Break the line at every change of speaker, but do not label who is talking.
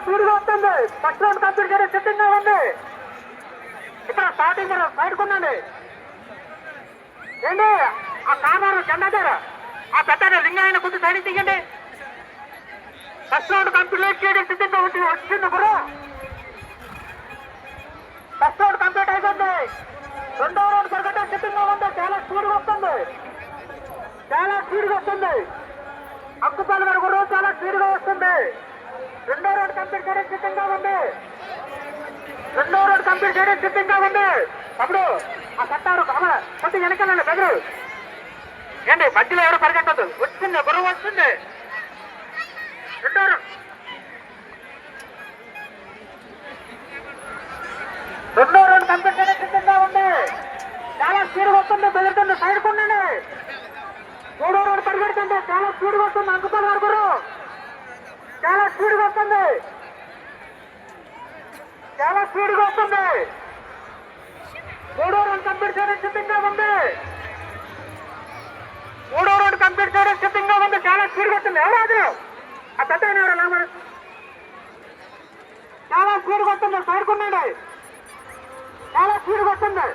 స్పీడ్గా వస్తుంది. First round complete చేయడం సిద్ధంగా ఉంది. ఇక్కడ స్టార్టింగ్ సైడ్ కొనండి. ఏంటి ఆ కామారు జెండా దగ్గర ఆ పెద్ద లింగాయన కొంచెం సైడ్ తీయండి. ఫస్ట్ రౌండ్ కంప్లీట్ చేయడం సిద్ధంగా వచ్చింది గురు. ఫస్ట్ రౌండ్ కంప్లీట్ అయిపోయింది. రెండో రౌండ్ పరిగెట్టడం సిద్ధంగా ఉంది. చాలా స్పీడ్గా వస్తుంది. చాలా స్పీడ్గా వస్తుంది. అక్కుపాలు గారు గురు చాలా స్పీడ్గా వస్తుంది. రెండో రౌండ్ కంప్లీట్ చేయడం సిద్ధంగా ఉంది. రెండో రౌండ్ కంప్లీట్ చేయడం సిద్ధంగా ఉంది. అప్పుడు ఆ సత్తారు కొద్ది వెనకాలండి బెదరు. ఏంటి మధ్యలో ఎవరు పరిగెట్టదు. వచ్చింది గురువు వస్తుంది. రెండో రౌండ్ కంప్లీట్ చేయడం సిద్ధంగా ఉంది. చాలా స్పీడ్గా వస్తుంది. బెదరుతుంది సైడ్ కొండండి. మూడో రౌండ్ పరిగెడుతుంది. చాలా స్పీడ్గా వస్తుంది. అంకుపాల్ గారు గురు చాలా స్పీడ్గా వస్తుంది. చాలా స్పీడ్గా వస్తుంది. మూడో రౌండ్ కంప్లీట్ చేయడం సిద్ధంగా ఉంది. మూడో రౌండ్ కంప్లీట్ చేయడం సిద్ధంగా ఉంది. చాలా స్పీడ్గా వస్తుంది. ఎవరు అది ఆ పెద్ద ఎవరు చాలా స్పీడ్గా వస్తుంది. సైడ్ కొనండి. చాలా స్పీడ్గా వస్తుంది.